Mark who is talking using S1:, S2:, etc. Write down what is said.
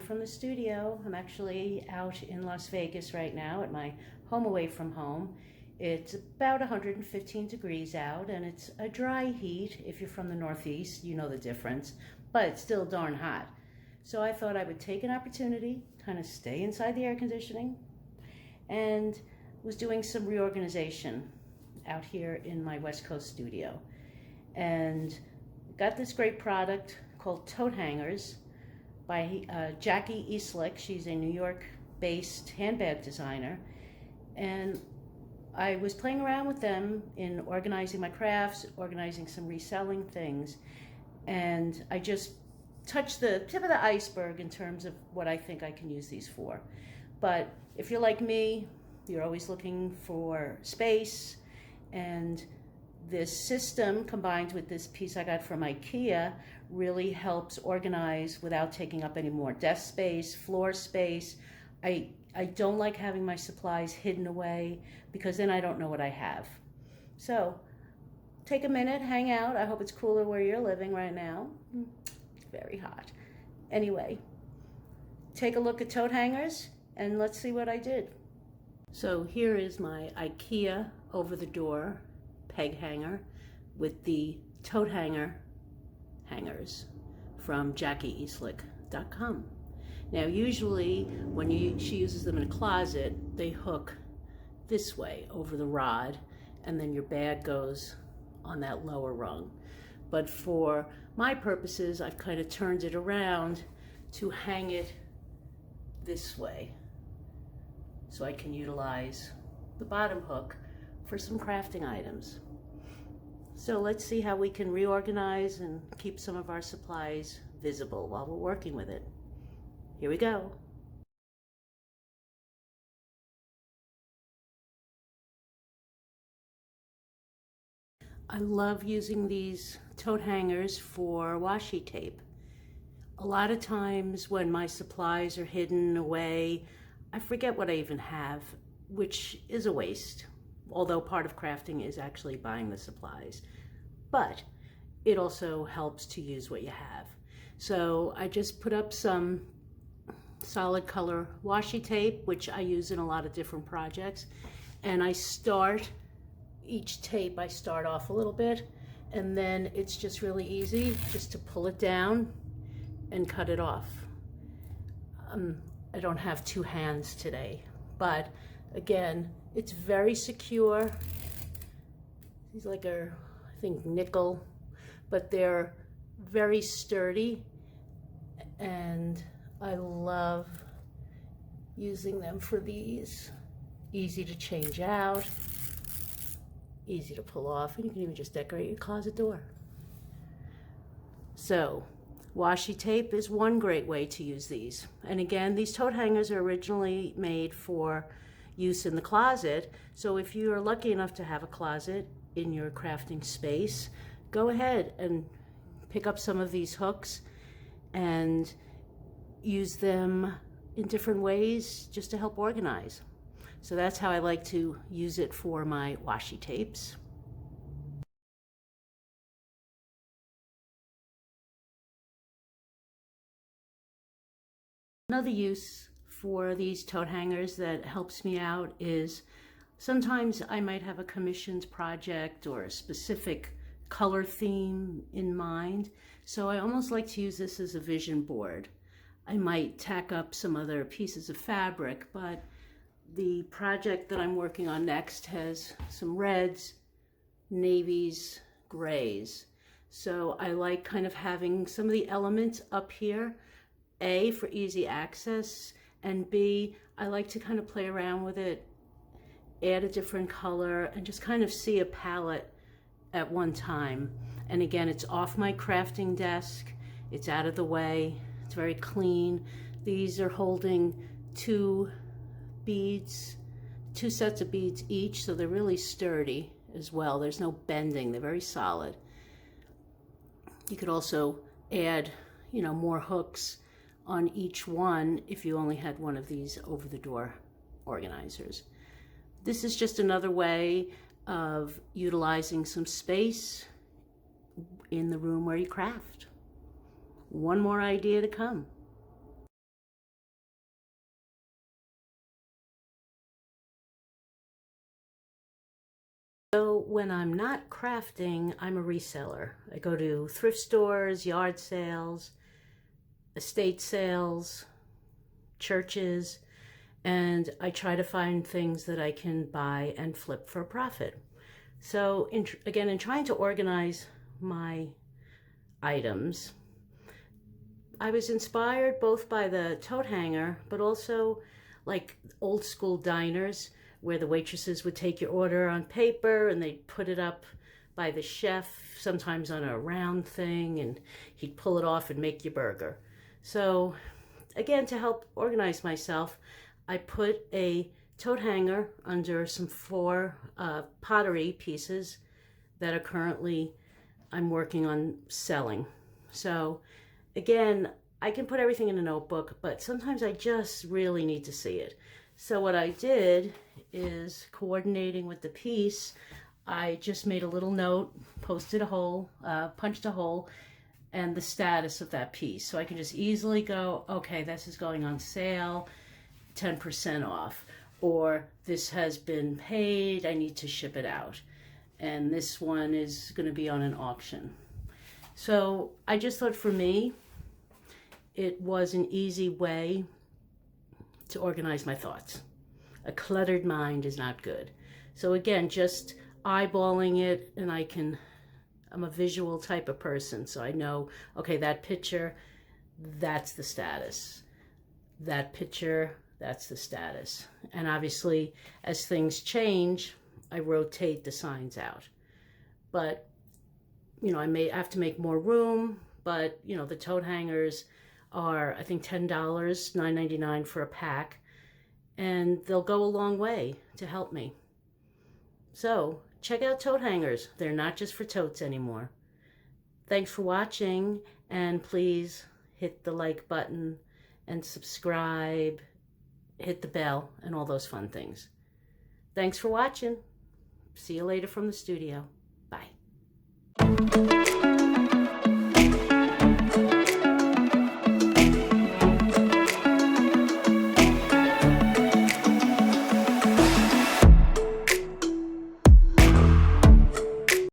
S1: From the studio. I'm actually out in Las Vegas right now at my home away from home. It's about 115 degrees out and it's a dry heat. If you're from the Northeast, you know the difference, but it's still darn hot. So I thought I would take an opportunity, kind of stay inside the air conditioning, and was doing some reorganization out here in my West Coast studio. And got this great product called Tote Hangers by Jackie Eastlick. She's a New York-based handbag designer. And I was playing around with them in organizing my crafts, organizing some reselling things. And I just touched the tip of the iceberg in terms of what I think I can use these for. But if you're like me, you're always looking for space, and this system combined with this piece I got from IKEA really helps organize without taking up any more desk space, floor space. I don't like having my supplies hidden away because then I don't know what I have. So take a minute, hang out. I hope it's cooler where you're living right now. It's very hot. Anyway, take a look at tote hangers and let's see what I did. So here is my IKEA over the door peg hanger with the tote hanger hangers from JackieEastlick.com. Now usually when she uses them in a closet, they hook this way over the rod and then your bag goes on that lower rung. But for my purposes, I've kind of turned it around to hang it this way so I can utilize the bottom hook for some crafting items. So let's see how we can reorganize and keep some of our supplies visible while we're working with it. Here we go. I love using these tote hangers for washi tape. A lot of times when my supplies are hidden away, I forget what I even have, which is a waste. Although part of crafting is actually buying the supplies. But it also helps to use what you have. So I just put up some solid color washi tape, which I use in a lot of different projects. And I start each tape, I start off a little bit, and then it's just really easy just to pull it down and cut it off. I don't have two hands today, but again, it's very secure. These like are, I think, nickel, but they're very sturdy, and I love using them for these. Easy to change out, easy to pull off, and you can even just decorate your closet door. So washi tape is one great way to use these. And again, these tote hangers are originally made for use in the closet. So if you are lucky enough to have a closet in your crafting space, go ahead and pick up some of these hooks and use them in different ways just to help organize. So that's how I like to use it for my washi tapes. Another use for these tote hangers that helps me out is sometimes I might have a commissioned project or a specific color theme in mind. So I almost like to use this as a vision board. I might tack up some other pieces of fabric, but the project that I'm working on next has some reds, navies, grays. So I like kind of having some of the elements up here, A, for easy access, and B, I like to kind of play around with it, add a different color, and just kind of see a palette at one time. And again, it's off my crafting desk. It's out of the way. It's very clean. These are holding two beads, two sets of beads each, so they're really sturdy as well. There's no bending. They're very solid. You could also add, you know, more hooks on each one if you only had one of these over-the-door organizers. This is just another way of utilizing some space in the room where you craft. One more idea to come. So when I'm not crafting, I'm a reseller. I go to thrift stores, yard sales, estate sales, churches, and I try to find things that I can buy and flip for a profit. So again, in trying to organize my items, I was inspired both by the tote hanger, but also like old school diners where the waitresses would take your order on paper and they'd put it up by the chef, sometimes on a round thing, and he'd pull it off and make your burger. So again, to help organize myself, I put a tote hanger under some 4 pottery pieces that are currently I'm working on selling. So again, I can put everything in a notebook, but sometimes I just really need to see it. So what I did is, coordinating with the piece, I just made a little note, posted a hole, punched a hole, and the status of that piece. So I can just easily go, okay, this is going on sale, 10% off, or this has been paid, I need to ship it out. And this one is going to be on an auction. So I just thought for me, it was an easy way to organize my thoughts. A cluttered mind is not good. So again, just eyeballing it, and I'm a visual type of person, so I know, okay, that picture, that's the status. That picture, that's the status. And obviously, as things change, I rotate the signs out. But, you know, I may have to make more room, but, you know, the tote hangers are, I think, $10, $9.99 for a pack, and they'll go a long way to help me. So check out tote hangers. They're not just for totes anymore. Thanks for watching, and please hit the like button and subscribe, hit the bell, and all those fun things. Thanks for watching. See you later from the studio. Bye.